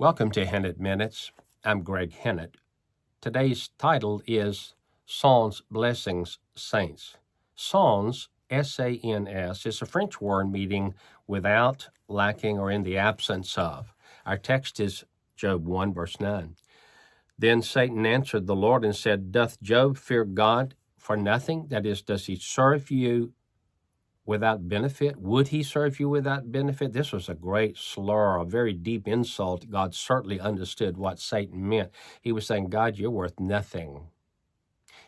Welcome to Hennett Minutes. I'm Greg Hennett. Today's title is Sans Blessings Saints. Sans, S-A-N-S, is a French word meaning without, lacking, or in the absence of. Our text is Job 1, verse 9. Then Satan answered the Lord and said, Doth Job fear God for nothing? That is, does he serve you without benefit? Would he serve you without benefit? This was a great slur, a very deep insult. God certainly understood what Satan meant. He was saying, God, you're worth nothing.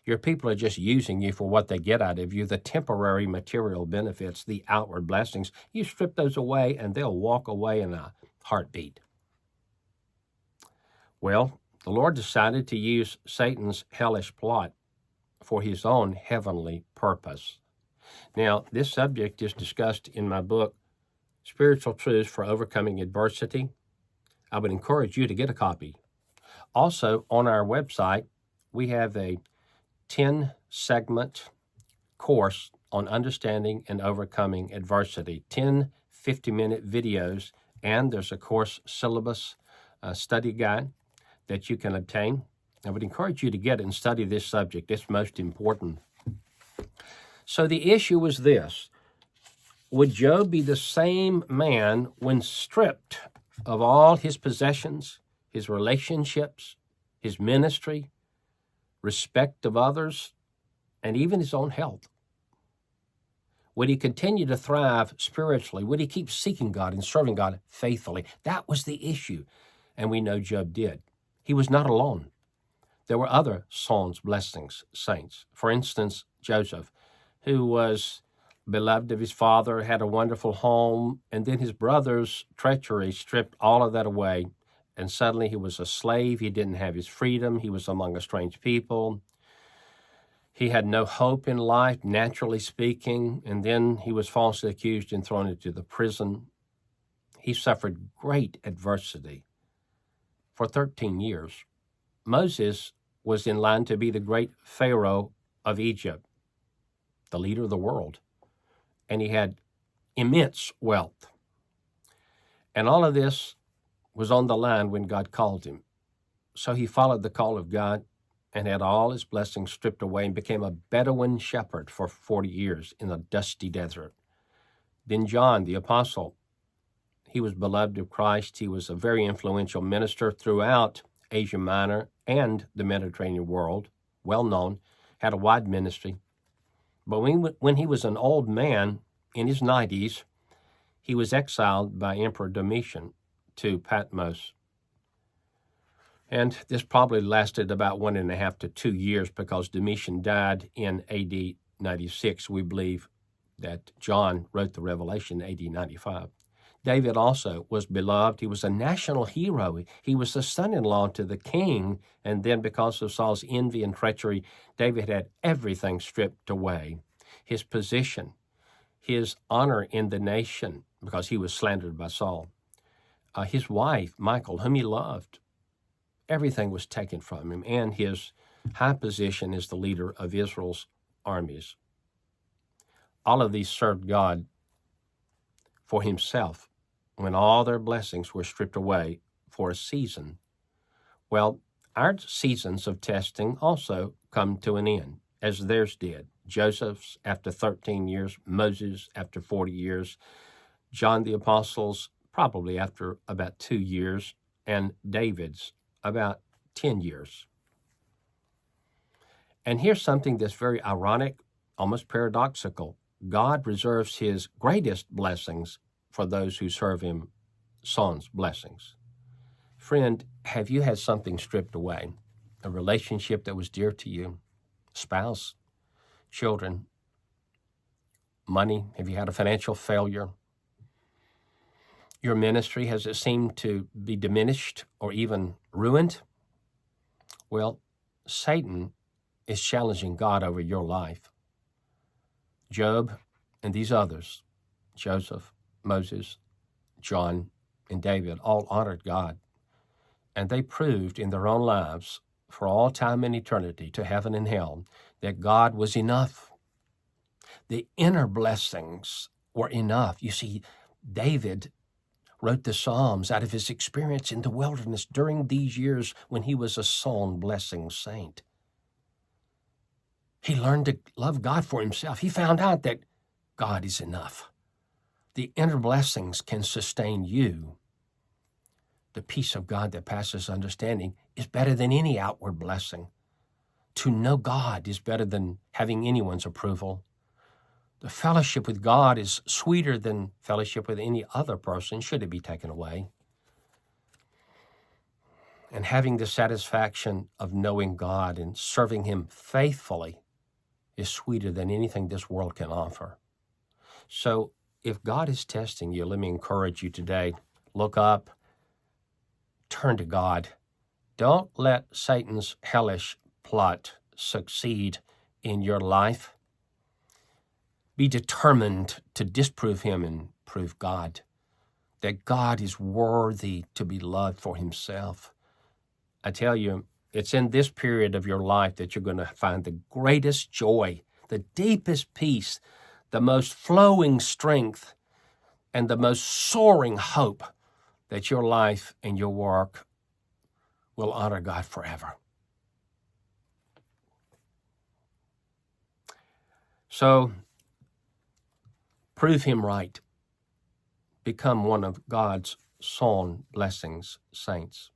Your people are just using you for what they get out of you, the temporary material benefits, the outward blessings. You strip those away and they'll walk away in a heartbeat. Well, the Lord decided to use Satan's hellish plot for his own heavenly purpose. Now, this subject is discussed in my book, Spiritual Truths for Overcoming Adversity. I would encourage you to get a copy. Also, on our website, we have a 10-segment course on understanding and overcoming adversity, 10 50-minute videos, and there's a course syllabus study guide that you can obtain. I would encourage you to get it and study this subject. It's most important. So the issue was this: would Job be the same man when stripped of all his possessions, his relationships, his ministry, respect of others, and even his own health? Would he continue to thrive spiritually? Would he keep seeking God and serving God faithfully? That was the issue, and we know Job did. He was not alone. There were other Sans blessings saints. For instance, Joseph, who was beloved of his father, had a wonderful home, and then his brother's treachery stripped all of that away, and suddenly he was a slave. He didn't have his freedom. He was among a strange people. He had no hope in life, naturally speaking, and then he was falsely accused and thrown into the prison. He suffered great adversity for 13 years. Moses was in line to be the great Pharaoh of Egypt, the leader of the world, and he had immense wealth. And all of this was on the line when God called him. So he followed the call of God and had all his blessings stripped away and became a Bedouin shepherd for 40 years in a dusty desert. Then John, the apostle, he was beloved of Christ. He was a very influential minister throughout Asia Minor and the Mediterranean world, well known, had a wide ministry. But when he was an old man in his 90s, he was exiled by Emperor Domitian to Patmos. And this probably lasted about 1.5 to 2 years because Domitian died in AD 96. We believe that John wrote the Revelation in AD 95. David also was beloved. He was a national hero. He was the son-in-law to the king, and then because of Saul's envy and treachery, David had everything stripped away. His position, his honor in the nation, because he was slandered by Saul. His wife, Michal, whom he loved, everything was taken from him, and his high position as the leader of Israel's armies. All of these served God for himself when all their blessings were stripped away for a season. Well, our seasons of testing also come to an end, as theirs did. Joseph's after 13 years, Moses after 40 years, John the Apostle's probably after about 2 years, and David's about 10 years. And here's something that's very ironic, almost paradoxical. God reserves his greatest blessings for those who serve him, sans blessings. Friend, have you had something stripped away? A relationship that was dear to you? Spouse? Children? Money? Have you had a financial failure? Your ministry, has it seemed to be diminished or even ruined? Well, Satan is challenging God over your life. Job and these others, Joseph, Moses, John, and David, all honored God. And they proved in their own lives for all time and eternity to heaven and hell that God was enough. The inner blessings were enough. You see, David wrote the Psalms out of his experience in the wilderness during these years when he was a sown blessing saint. He learned to love God for himself. He found out that God is enough. The inner blessings can sustain you. The peace of God that passes understanding is better than any outward blessing. To know God is better than having anyone's approval. The fellowship with God is sweeter than fellowship with any other person, should it be taken away. And having the satisfaction of knowing God and serving Him faithfully is sweeter than anything this world can offer. So if God is testing you, let me encourage you today, look up, turn to God. Don't let Satan's hellish plot succeed in your life. Be determined to disprove him and prove God, that God is worthy to be loved for himself. I tell you, it's in this period of your life that you're going to find the greatest joy, the deepest peace, the most flowing strength, and the most soaring hope that your life and your work will honor God forever. So, prove him right. Become one of God's sown blessings saints.